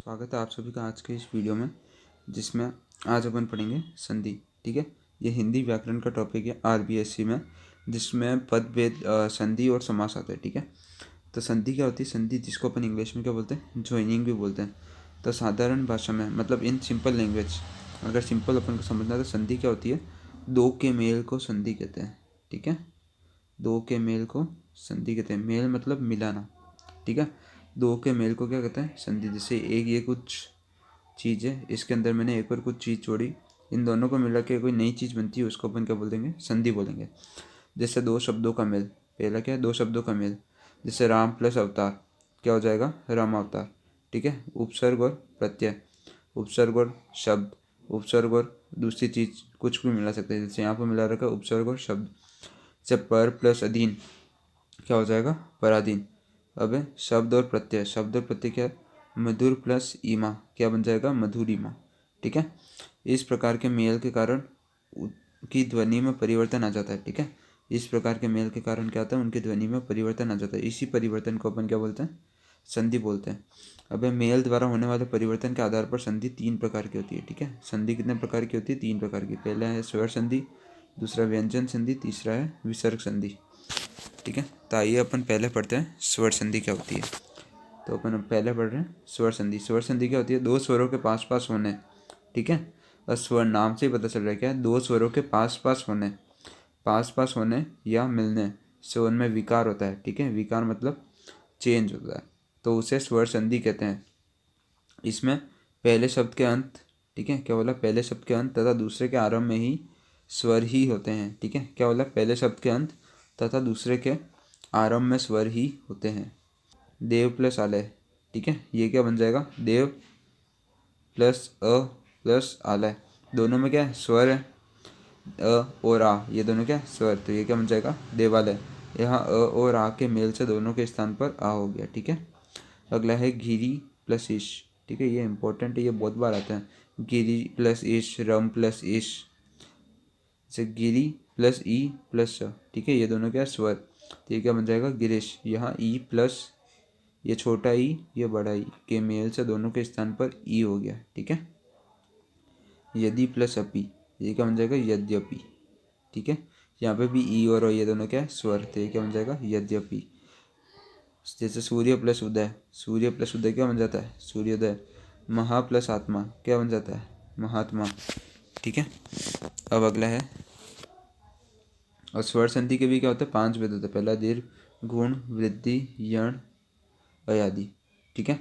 स्वागत है आप सभी का आज के इस वीडियो में, जिसमें आज अपन पढ़ेंगे संधि। ठीक है, ये हिंदी व्याकरण का टॉपिक है आरबीएससी में, जिसमें पदभेद, संधि और समास आता है। ठीक है, तो संधि क्या होती है? संधि जिसको अपन इंग्लिश में क्या बोलते हैं, ज्वाइनिंग भी बोलते हैं। तो साधारण भाषा में, मतलब इन सिंपल लैंग्वेज, अगर सिंपल अपन को समझना है तो संधि क्या होती है? दो के मेल को संधि कहते हैं। ठीक है, दो के मेल को संधि कहते हैं। मेल मतलब मिलाना। ठीक है, दो के मेल को क्या कहते हैं? संधि। जैसे एक ये कुछ चीज़ है, इसके अंदर मैंने एक और कुछ चीज़ जोड़ी, इन दोनों को मिला के कोई नई चीज़ बनती है, उसको अपन क्या बोल देंगे? संधि बोलेंगे। जैसे दो शब्दों का मेल, पहला क्या है? दो शब्दों का मेल। जैसे राम प्लस अवतार क्या हो जाएगा? राम अवतार। ठीक है, उपसर्ग और प्रत्यय, उपसर्ग और शब्द, उपसर्ग और दूसरी चीज़ कुछ भी मिला सकते हैं। जैसे यहाँ पर मिला रखा है उपसर्ग और शब्द। जैसे पर प्लस अधीन क्या हो जाएगा? पराधीन। अब है शब्द और प्रत्यय, शब्द और प्रत्यय क्या है? मधुर प्लस ईमा क्या बन जाएगा? मधुरिमा। ठीक है, इस प्रकार के मेल के कारण की ध्वनि में परिवर्तन आ जाता है। ठीक है, इस प्रकार के मेल के कारण क्या होता है? उनकी ध्वनि में परिवर्तन आ जाता है। इसी परिवर्तन को अपन क्या बोलते हैं? संधि बोलते हैं। अब मेल द्वारा होने वाले परिवर्तन के आधार पर संधि तीन प्रकार की होती है। ठीक है, संधि कितने प्रकार की होती है? तीन प्रकार की। पहला है स्वर संधि, दूसरा व्यंजन संधि, तीसरा है विसर्ग संधि। ठीक है, तो आइए अपन पहले पढ़ते हैं स्वर संधि क्या होती है। तो अपन पहले पढ़ रहे हैं स्वर संधि। स्वर संधि क्या होती है? दो स्वरों के पास पास होने। ठीक है, और स्वर नाम से ही पता चल रहा है क्या है? दो स्वरों के पास पास होने, पास पास होने या मिलने से उनमें विकार होता है। ठीक है, विकार मतलब चेंज होता है, तो उसे स्वर संधि कहते हैं। इसमें पहले शब्द के अंत, ठीक है, क्या बोला? पहले शब्द के अंत तथा दूसरे के आरंभ में ही स्वर ही होते हैं। ठीक है, क्या बोला? पहले शब्द के अंत तथा दूसरे के आरंभ में स्वर ही होते हैं। देव प्लस आलय, ठीक है, ये क्या बन जाएगा? देव प्लस अ प्लस आलय, दोनों में क्या है? स्वर है। अ और आ, ये दोनों क्या है? स्वर। तो ये क्या बन जाएगा? देवालय। यहाँ अ और आ के मेल से दोनों के स्थान पर आ हो गया। ठीक है, अगला है घिरी प्लस ईश। ठीक है, ये इंपॉर्टेंट है, ये बहुत बार आता है। गिरी प्लस ईश, रम प्लस ईश, जैसे गिरी प्लस ई प्लस श। ठीक है, ये दोनों क्या है? स्वर। तो ये क्या बन जाएगा? गिरीश। यहाँ ई प्लस, ये छोटा ई, ये बड़ा ई के मेल से दोनों के स्थान पर ई हो गया। ठीक है, यदि प्लस अपी, ये क्या बन जाएगा? यद्यपि। ठीक है, यहाँ पे भी ई और ये दोनों क्या है? स्वर। तो ये क्या बन जाएगा? यद्यपि। जैसे सूर्य प्लस उदय, सूर्य प्लस उदय क्या बन जाता है? सूर्योदय। महा प्लस आत्मा क्या बन जाता है? महात्मा। ठीक है, अब अगला है, और स्वर संधि के भी क्या होता है? पांच भेद होते हैं। पहला दीर्घ, गुण, वृद्धि, यण, अयादि। ठीक है,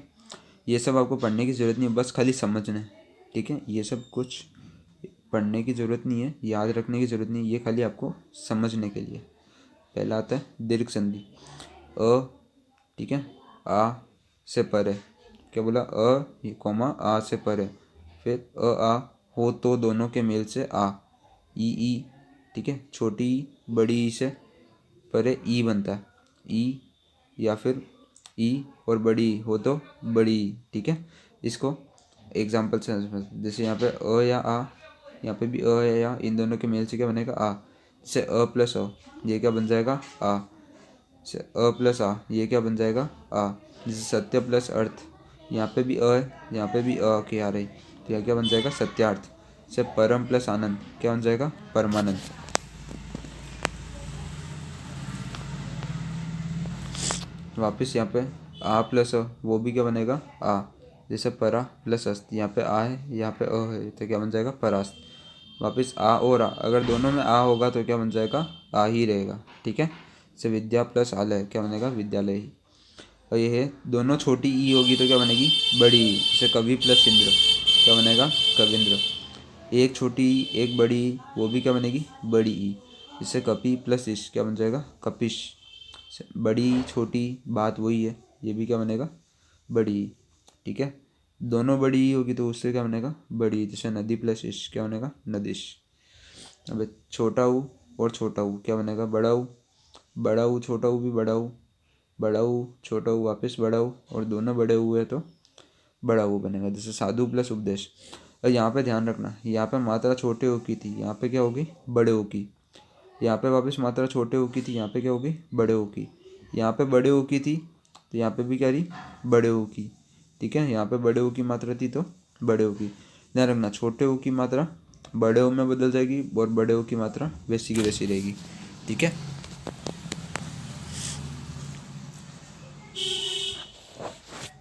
ये सब आपको पढ़ने की ज़रूरत नहीं है, बस खाली समझना है। ठीक है, ये सब कुछ पढ़ने की ज़रूरत नहीं है, याद रखने की ज़रूरत नहीं है, ये खाली आपको समझने के लिए। पहला आता है दीर्घ संधि, अ, ठीक है, आ से परे, क्या बोला? अ कोमा आ से परे, फिर अ आ हो तो दोनों के मेल से आ, ई। ठीक है, छोटी ई बड़ी ई से परे ई बनता है, ई, या फिर ई और बड़ी ई हो तो बड़ी ई। ठीक है, इसको एग्जाम्पल से जैसे यहाँ पे अ या आ, यहाँ पे भी अ या इन दोनों के मेल से क्या बनेगा? आ। जैसे अ प्लस अ, ये क्या बन जाएगा? आ। जैसे अ प्लस आ, ये क्या बन जाएगा? आ। जैसे सत्य प्लस अर्थ, यहाँ पे भी अ है, यहाँ पे भी अ की आ रही, तो यह क्या बन जाएगा? सत्यार्थ। जैसे परम प्लस आनंद क्या बन जाएगा? परमानंद। वापस यहाँ पे आ प्लस अ, वो भी क्या बनेगा? आ। जैसे परा प्लस अस्त, यहाँ पे आ है, यहाँ पे अ है, तो क्या बन जाएगा? परास्त। वापस आ और आ, अगर दोनों में आ होगा तो क्या बन जाएगा? आ ही रहेगा। ठीक है, जैसे विद्या प्लस आलय क्या बनेगा? विद्यालय ही। और ये है दोनों छोटी ई होगी तो क्या बनेगी? बड़ी ई। जैसे कवि प्लस इंद्र क्या बनेगा? कविंद्र। एक छोटी ई एक बड़ी ई, वो भी क्या बनेगी? बड़ी ई। जैसे कपि प्लस इश क्या बन जाएगा? कपिश। बड़ी छोटी बात वही है, ये भी क्या बनेगा? बड़ी ई। ठीक है, दोनों बड़ी ई होगी तो उससे क्या बनेगा? बड़ी। जैसे नदी प्लस इश क्या बनेगा? नदिश। अब छोटा ऊ और छोटा ऊ क्या बनेगा? बड़ा ऊ। बड़ा ऊ छोटा ऊ भी बड़ा ऊ, बड़ा ऊ छोटा ऊ वापस बड़ा ऊ, और दोनों बड़े हुए तो बड़ा ऊ बनेगा। जैसे साधु प्लस उपदेश। और यहाँ पे ध्यान रखना, यहाँ पे मात्रा छोटे ऊ की थी, यहाँ पे क्या होगी? बड़े ऊ की। यहाँ पे वापस मात्रा छोटे ऊ की थी, यहाँ पे क्या होगी? बड़े ऊ की। यहाँ पे बड़े ऊ की थी तो यहाँ पे भी क्या रही? बड़े ऊ की। ठीक है। यहाँ पे बड़े ऊ की मात्रा थी तो बड़े ऊ की। ध्यान रखना छोटे ऊ की मात्रा बड़े ऊ में बदल जाएगी और बड़े ऊ की मात्रा वैसी की वैसी रहेगी, ठीक है।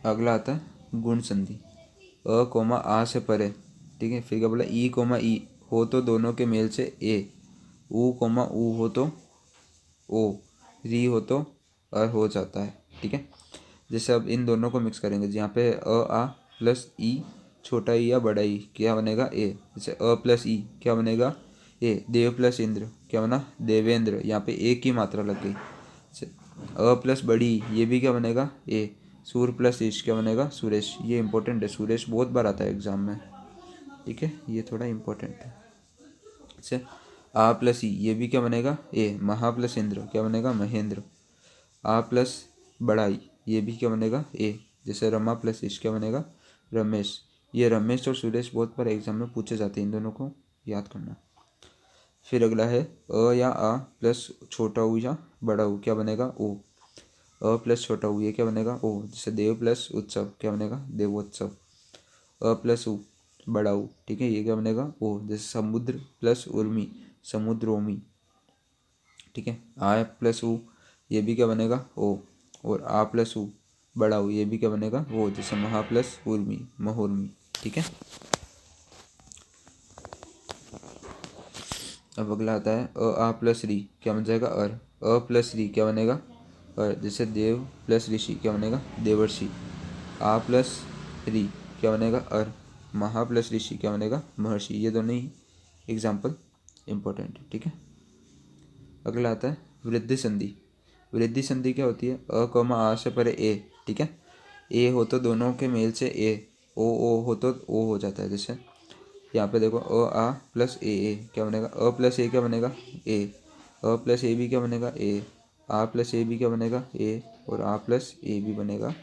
अगला आता है गुण संधि। अ कोमा आ से परे, ठीक है। फिर क्या बोला, ई कोमा ई हो तो दोनों के मेल से ए, ऊ कोमा ऊ हो तो ओ, री हो तो अ हो जाता है, ठीक है। जैसे अब इन दोनों को मिक्स करेंगे, यहाँ पे अ आ प्लस ई, छोटा ई या बड़ा ई क्या बनेगा ए। जैसे अ प्लस ई क्या बनेगा ए। देव प्लस इंद्र क्या बना देवेंद्र, यहाँ पे ए की मात्रा लग गई। जैसे अ प्लस बड़ी ये भी क्या बनेगा ए। सूर प्लस ईश क्या बनेगा सुरेश। ये इंपॉर्टेंट है, सुरेश बहुत बार आता है एग्जाम में, ठीक है, ये थोड़ा इंपॉर्टेंट है। जैसे आ प्लस ई ये भी क्या बनेगा ए। महा प्लस इंद्र क्या बनेगा महेंद्र। आ प्लस बड़ा ई ये भी क्या बनेगा ए। जैसे रमा प्लस ईश क्या बनेगा रमेश। ये रमेश और सुरेश बहुत बार एग्जाम में पूछे जाते हैं, इन दोनों को याद करना। फिर अगला है अ या आ प्लस छोटा ऊ या बड़ा ऊ क्या बनेगा ओ। अ प्लस छोटा ऊ ये क्या बनेगा ओ। जैसे देव प्लस उत्सव क्या बनेगा देवोत्सव। अ प्लस ऊ बड़ा ऊ, ठीक है, ये क्या बनेगा ओ। जैसे समुद्र प्लस उर्मी समुद्रोमी, ठीक है। आ प्लस ऊ ये भी क्या बनेगा ओ। और आ प्लस ऊ बड़ा ऊ ये भी क्या बनेगा ओ। जैसे महा प्लस उर्मी महोर्मी, ठीक है। अब अगला आता है अ आ प्लस री क्या बन जाएगा अर। अ प्लस री क्या बनेगा अर। जैसे देव प्लस ऋषि क्या बनेगा देवर्षि। आ प्लस री क्या बनेगा अर। महा प्लस ऋषि क्या बनेगा महर्षि। ये दोनों ही एग्जाम्पल इंपॉर्टेंट है, ठीक है। अगला आता है वृद्धि संधि। वृद्धि संधि क्या होती है, अ कौमा आ से परे ए, ठीक है। ए हो तो दोनों के मेल से ए, ओ हो तो ओ हो जाता है। जैसे यहाँ पे देखो अ आ प्लस ए क्या बनेगा अ प्लस ए क्या बनेगा ए। अ प्लस ए भी क्या बनेगा ए। आ प्लस ए भी क्या बनेगा ए। और आ प्लस ए भी बनेगा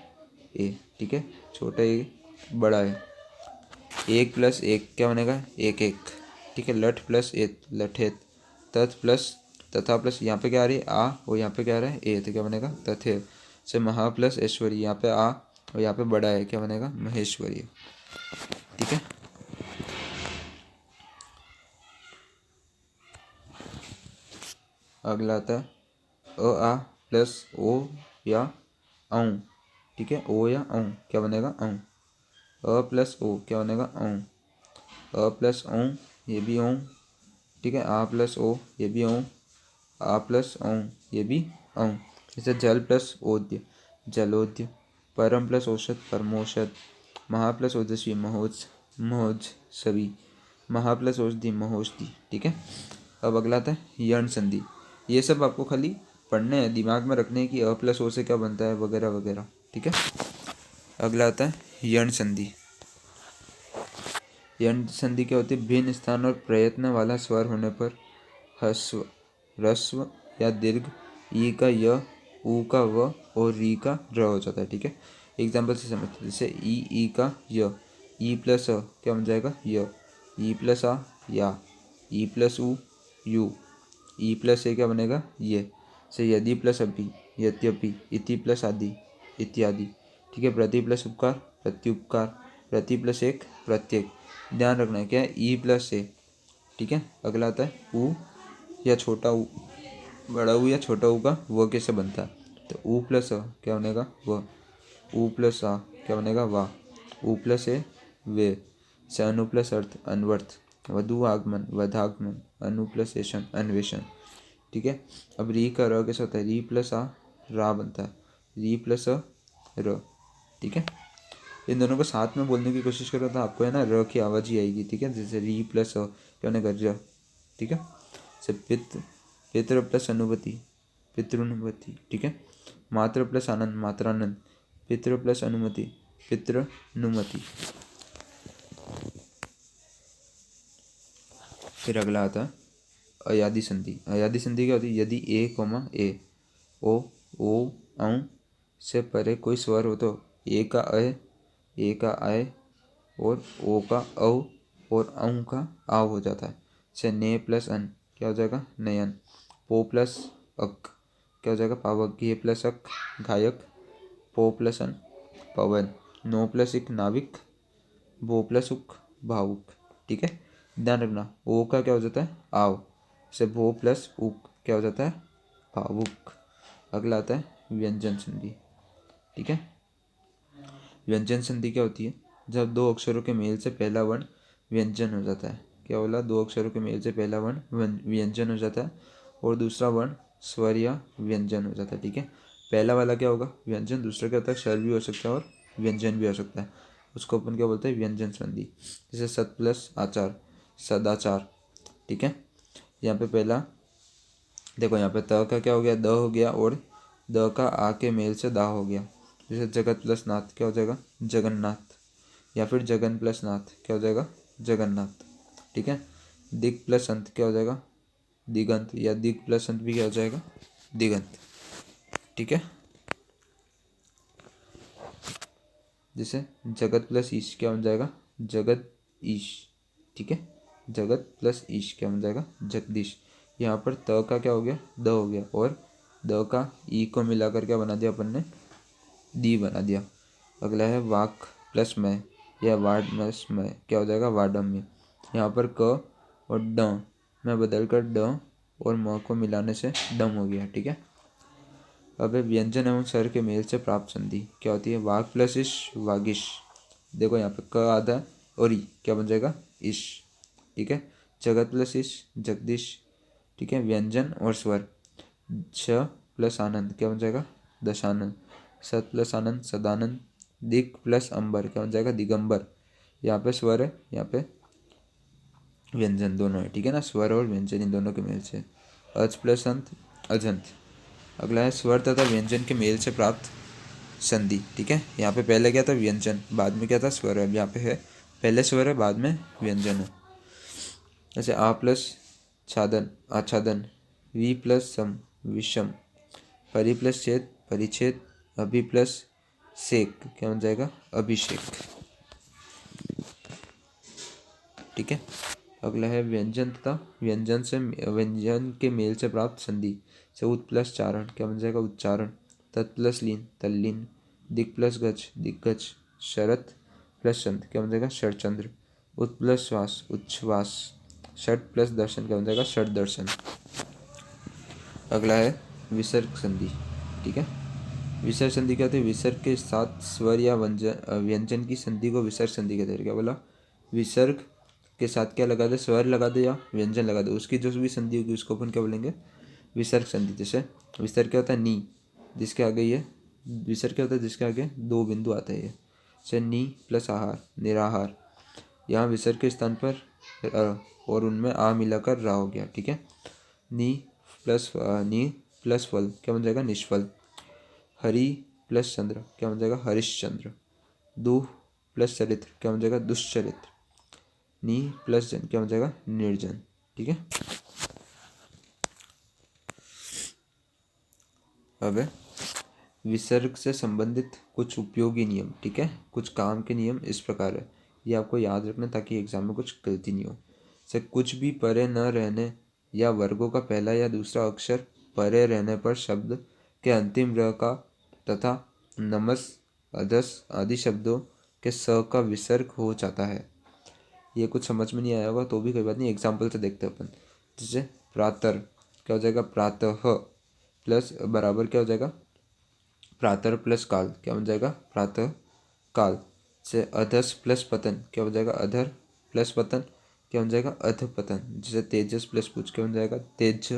ए, ठीक है। छोटा ए बड़ा है। एक प्लस एक क्या बनेगा एक एक, ठीक है। लठ प्लस एत लठेत। तथ प्लस तथा प्लस यहाँ पे क्या आ रही है आ और यहाँ पे क्या आ रहा है ए, तो क्या बनेगा तथे। से महा प्लस ऐश्वर्य यहाँ पे आ और यहाँ पे बड़ा है क्या बनेगा महेश्वरी, ठीक है। अगला आता है अ आ प्लस ओ या औ, ठीक है। ओ या औ क्या बनेगा औ। अ प्लस ओ क्या बनेगा औ। अ प्लस औ ये भी औ, ठीक है। आ प्लस ओ ये भी औ। आ प्लस औ ये भी औ। जैसे जल प्लस ओद्य जलोद्य। परम प्लस औषध परमोषध। महा प्लस ओजस्वी महोज महोत्सवी। महा प्लस औषधि महोषधि, ठीक है। अब अगला आता है यण संधि। ये सब आपको खाली पढ़ने हैं, दिमाग में रखने हैं कि अ प्लस ओ से क्या बनता है वगैरह वगैरह, ठीक है। अगला आता है यण संधि। यण संधि क्या होती है, भिन्न स्थान और प्रयत्न वाला स्वर होने पर ह्रस्व ह्रस्व या दीर्घ ई का य, ऊ का व और री का र हो जाता है, ठीक है। एग्जाम्पल से समझते हैं। जैसे ई का य, ई प्लस अ क्या बन जाएगा य। ई प्लस आ या। ई प्लस ऊ यू। ई प्लस ए क्या बनेगा ये। से यदि प्लस अभी यद्यपि। इति प्लस आदि इत्यादि, ठीक है। प्रति प्लस उपकार प्रत्युपकार। प्रति प्लस एक प्रत्येक। ध्यान रखना है क्या है ई प्लस ए, ठीक है। अगला आता है ऊ या छोटा ऊ बड़ा ऊ या छोटा ऊ का व कैसे बनता है, तो ऊ प्लस अ क्या बनेगा व। ऊ प्लस आ क्या बनेगा वाह। ऊ प्लस ए वे। से अनु प्लस अर्थ अनवर्थ। वधु आगमन वधागमन। अनु प्लस एशन अन्वेषण, ठीक है। अब री का र कैसा होता है, री प्लस आ रा बनता है। री प्लस अ र, ठीक है। इन दोनों को साथ में बोलने की कोशिश करो तो आपको है ना र की आवाज़ ही आएगी, ठीक है। जैसे री प्लस अ क्या बनेगा र, ठीक है। से पितृ प्लस अनुभूति पितृनुभूति, ठीक है। मात्र प्लस आनंद मात्रानंद। पितृ प्लस अनुमति पितृनुमति। फिर अगला आता है अयादि संधि। अयादि संधि क्या होती है, यदि ए कोमा ए ओ औ से परे कोई स्वर हो तो ए का ए का आय और ओ का औ और औ का आव हो जाता है। से ने प्लस अन क्या हो जाएगा नयन। पो प्लस अक क्या हो जाएगा पावक। घे प्लस अक घायक। पो प्लस अन पवन। नो प्लस इक नाविक, भो प्लस उक भावुक। ठीक है, ध्यान रखना ओ का क्या हो जाता है आव, से भो प्लस उक क्या हो जाता है भावुक। अगला आता है व्यंजन संधि। ठीक है, व्यंजन संधि क्या होती है, जब दो अक्षरों के मेल से पहला वर्ण व्यंजन हो जाता है। क्या बोला, दो अक्षरों के मेल से पहला वर्ण व्यंजन हो जाता है और दूसरा वर्ण स्वर या व्यंजन हो जाता है। ठीक है, पहला वाला क्या होगा व्यंजन, दूसरा क्या होता है स्वर भी हो सकता है और व्यंजन भी हो सकता है, उसको अपन क्या बोलते हैं व्यंजन संधि। जैसे सत प्लस आचार, सदाचार। ठीक है, यहाँ पे पहला देखो, यहाँ पे त का क्या हो गया द हो गया और द का आ के मेल से दा हो गया। जैसे जगत प्लस नाथ क्या हो जाएगा जगन्नाथ, या फिर जगन प्लस नाथ क्या हो जाएगा जगन्नाथ। ठीक है, दिग प्लस अंत क्या हो जाएगा दिगंत, या दिग प्लस अंत भी क्या हो जाएगा दिगंत। ठीक है, जैसे जगत प्लस ईश क्या बन जाएगा जगत ईश। ठीक है, जगत प्लस ईश क्या बन जाएगा जगदीश। यहाँ पर त का क्या हो गया द हो गया और द का ई को मिलाकर क्या बना दिया अपन ने दी बना दिया। अगला है वाक प्लस मैं या वाड प्लस मैं क्या हो जाएगा वाडम्य। यहाँ पर क और ड में बदल कर ड और म को मिलाने से डम हो गया। ठीक है, अब व्यंजन एवं स्वर के मेल से प्राप्त संधि क्या होती है वाग प्लस इश वागिश। देखो यहाँ पे क आधा है और ई क्या बन जाएगा इश। ठीक है, जगत प्लस इश जगदीश। ठीक है, व्यंजन और स्वर छ प्लस आनंद क्या बन जाएगा दशानंद, सत प्लस आनंद सदानंद, दिक प्लस अंबर क्या बन जाएगा दिगंबर। यहाँ पे स्वर है, यहाँ पे व्यंजन दोनों है। ठीक है ना, स्वर और व्यंजन इन दोनों के मेल से अच प्लस अंत अजंत। अगला है स्वर तथा व्यंजन के मेल से प्राप्त संधि। ठीक है, यहाँ पे पहले क्या था व्यंजन, बाद में क्या था स्वर है। अब यहाँ पे है पहले स्वर है बाद में व्यंजन है। जैसे आ प्लस छादन आच्छादन, वी प्लस सम विषम, परि प्लस छेद परिच्छेद, अभि प्लस सेक क्या बन जाएगा अभिषेक। ठीक है, अगला है व्यंजन तथा व्यंजन से व्यंजन के मेल से प्राप्त संधि। से उत प्लस चारण क्या बन जाएगा उच्चारण, तत् प्लस लीन तल्लीन, दिक प्लस गच दिग्गज, शरत प्लस चंद्र क्या बन जाएगा शरचंद्र, उत प्लस श्वास उच्छ्वास, षट प्लस दर्शन क्या बन जाएगा षट दर्शन। अगला है विसर्ग संधि। ठीक है, विसर्ग संधि क्या होती है, विसर्ग के साथ स्वर या व्यंजन की संधि को विसर्ग संधि कहते हैं। क्या बोला, विसर्ग के साथ क्या लगा दे स्वर लगा दे या व्यंजन लगा दे, उसकी जो भी संधि होगी उसको अपन क्या बोलेंगे विसर्ग संधि। जैसे विसर्ग क्या होता है नी, जिसके आगे ये विसर्ग क्या होता है जिसके आगे दो बिंदु आते हैं ये, जैसे नी प्लस आहार निराहार। यहाँ विसर्ग के स्थान पर और उनमें आ मिलाकर रा हो गया। ठीक है, नी प्लस फल क्या बन जाएगा निष्फल, हरि प्लस चंद्र क्या बन जाएगा हरिश्चंद्र, दुह प्लस चरित्र क्या बन जाएगा दुष्चरित्र, नी प्लस जन क्या बन जाएगा निर्जन। ठीक है, अब विसर्ग से संबंधित कुछ उपयोगी नियम। ठीक है, कुछ काम के नियम इस प्रकार है, ये आपको याद रखना ताकि एग्जाम में कुछ गलती नहीं हो। से कुछ भी परे न रहने या वर्गों का पहला या दूसरा अक्षर परे रहने पर शब्द के अंतिम र का तथा नमस अधस आदि शब्दों के स का विसर्ग हो जाता है। ये कुछ समझ में नहीं आया होगा तो भी कोई बात नहीं, एग्जाम्पल से देखते हैं अपन। जैसे प्रातर क्या हो जाएगा प्रातः प्लस बराबर क्या हो जाएगा प्रातर प्लस काल क्या बन जाएगा प्रातः काल। से अधस प्लस पतन क्या हो जाएगा अधर प्लस पतन क्या बन जाएगा अध पतन। जैसे तेजस प्लस पुज क्या बन जाएगा तेज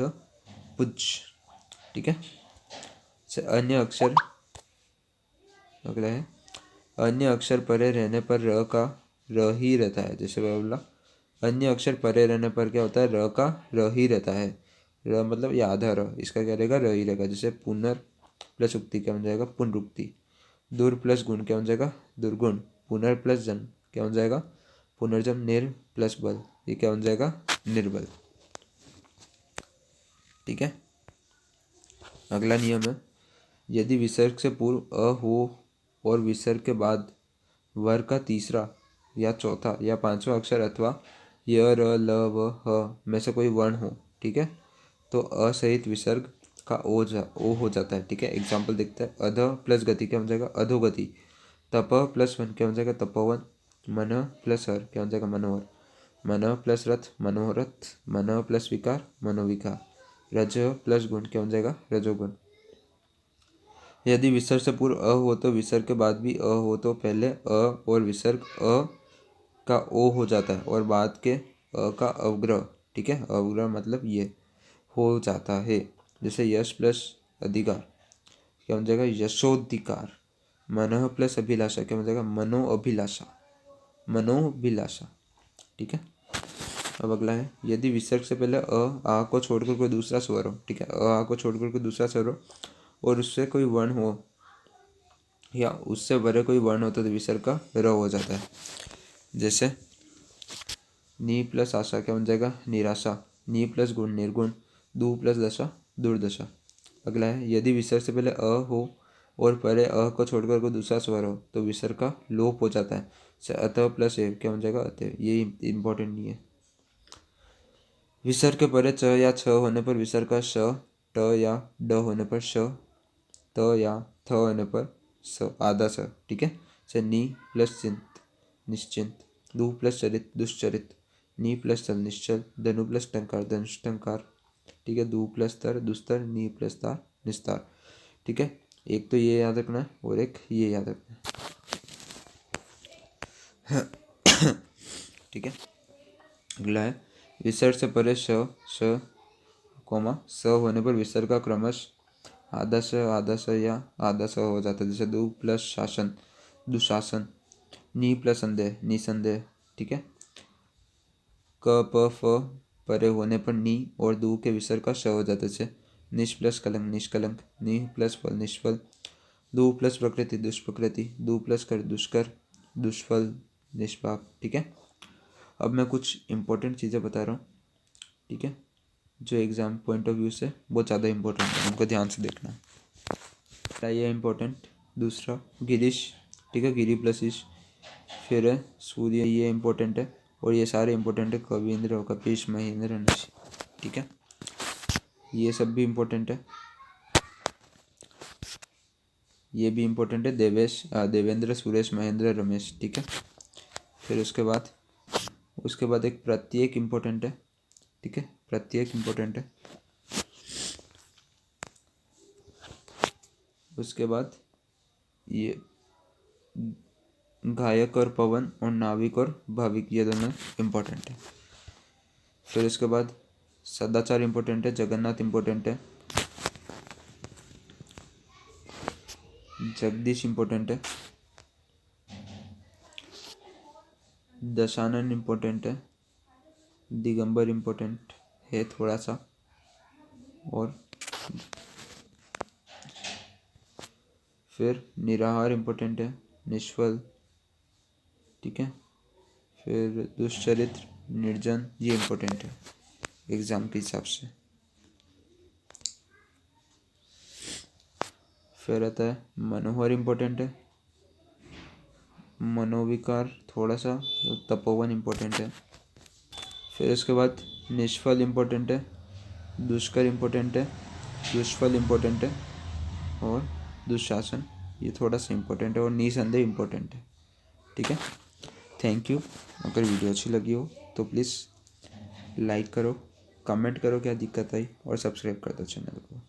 पुज। ठीक है, से अन्य अक्षर अगला है अन्य अक्षर परे रहने पर र का र ही रहता है। जैसे बोला अन्य अक्षर परे रहने पर क्या होता है र का र ही रहता है। र मतलब ये आधा र, इसका क्या रहेगा र ही रहेगा। जैसे पुनर प्लस उक्ति क्या बन जाएगा पुनरुक्ति, दुर प्लस गुण क्या बन जाएगा दुर्गुण, पुनर प्लस जन क्या बन जाएगा पुनर्जन, निर प्लस बल ये क्या बन जाएगा निर्बल। ठीक है, अगला नियम है यदि विसर्ग से पूर्व अ हो और विसर्ग के बाद वर्ग का तीसरा या चौथा या पांचवा अक्षर अथवा य र ल व ह में से कोई वर्ण हो, ठीक है, तो अ सहित विसर्ग का ओ हो जाता है। ठीक है, एग्जाम्पल देखते हैं अध प्लस गति क्या बन जाएगा अधोगति, तप प्लस वन क्या हो जाएगा तपोवन। मन प्लस हर क्या हो जाएगा मनोहर। मन प्लस रथ मनोरथ। मन प्लस विकार मनोविकार। रज प्लस गुण क्या हो जाएगा रजोगुण। यदि विसर्ग से पूर्व अ हो तो विसर्ग के बाद भी अ हो तो पहले अ और विसर्ग अ का ओ हो जाता है और बाद के अ का अवग्रह, ठीक है, अवग्रह मतलब ये हो जाता है। जैसे यश प्लस अधिकार क्या हो जाएगा यशोधिकार। मनः प्लस अभिलाषा क्या हो जाएगा मनो अभिलाषा मनोभिलाषा, ठीक है। अब अगला है यदि विसर्ग से पहले अ आ को छोड़कर कोई दूसरा स्वर हो, ठीक है, अ आ को छोड़कर कोई दूसरा स्वर हो और उससे कोई वर्ण हो या उससे बड़े कोई वर्ण हो तो विसर्ग का र हो जाता है। जैसे नी प्लस आशा क्या बन जाएगा निराशा। नी प्लस गुण निर्गुण। दु प्लस दशा दुर्दशा। अगला है यदि विसर्ग से पहले अ हो और परे अ को छोड़कर कोई दूसरा स्वर हो तो विसर्ग का लोप हो जाता है। जैसे अतः प्लस ए क्या बन जाएगा अतः, ये इंपॉर्टेंट नहीं है। विसर्ग के परे च या छ होने पर विसर्ग का श, ट या ड होने पर श, त या थ होने पर स आधा स, ठीक है। जैसे नी प्लस चिंत निश्चिंत। दु प्लस चरित दुश्चरित। नी प्लस चल निश्चल। धनु प्लस टंकार धनुष टंकार, ठीक है। दु प्लस तर दुस्तर। नी प्लस तार निस्तार, ठीक है। एक तो ये याद रखना है और एक ये याद रखना है ठीक है। अगला है विसर्ग से परे श श कोमा स होने पर विसर्ग का क्रमश आधा स या आधा स हो जाता है। जैसे दु प्लस शासन दुशासन। नी प्लस संदेह निसंदेह, ठीक है। क प फ परे होने पर नी और दु के विसर्ग का श हो जाता है। जैसे निश प्लस कलंक निष्कलंक। नी प्लस फल निष्फल। दु प्लस प्रकृति दुष्प्रकृति। दु प्लस कर दुष्कर दुष्फल निष्पाप, ठीक है। अब मैं कुछ इंपॉर्टेंट चीज़ें बता रहा हूँ, ठीक है, जो एग्जाम पॉइंट ऑफ व्यू से बहुत ज़्यादा इंपॉर्टेंट है, उनको ध्यान से देखना है। ये इंपॉर्टेंट। दूसरा गिरीश, ठीक है, गिरी प्लस ईश। फिर है सूर्य, ये इंपॉर्टेंट है और ये सारे इंपॉर्टेंट है। कवींद्र कपीश महेंद्र नशी, ठीक है, ये सब भी इंपॉर्टेंट है। ये भी इंपॉर्टेंट है देवेंद्र सुरेश महेंद्र रमेश, ठीक है। फिर उसके बाद एक प्रत्येक इंपॉर्टेंट है, ठीक है, प्रत्येक इंपॉर्टेंट है। उसके बाद ये गायक और पवन और नाविक और भाविक, ये दोनों इम्पोर्टेंट है। फिर उसके बाद सदाचार इम्पोर्टेंट है। जगन्नाथ इम्पोर्टेंट है। जगदीश इम्पोर्टेंट है। दशानन इम्पोर्टेंट है। दिगंबर इम्पोर्टेंट है थोड़ा सा। और फिर निराहार इम्पोर्टेंट है। निष्फल, ठीक है। फिर दुष्चरित्र निर्जन, ये इम्पोर्टेंट है एग्जाम के हिसाब से। फिर आता है मनोहर इम्पोर्टेंट है। मनोविकार थोड़ा सा। तपोवन इम्पोर्टेंट है। फिर उसके बाद निष्फल इम्पोर्टेंट है। दुष्कर इम्पोर्टेंट है। दुष्फल इम्पोर्टेंट है और दुशासन, ये थोड़ा सा इम्पोर्टेंट है और निसंदेह इम्पोर्टेंट है, ठीक है। Thank you. अगर वीडियो अच्छी लगी हो तो प्लीज़ लाइक करो, कमेंट करो क्या दिक्कत आई और सब्सक्राइब कर दो चैनल को।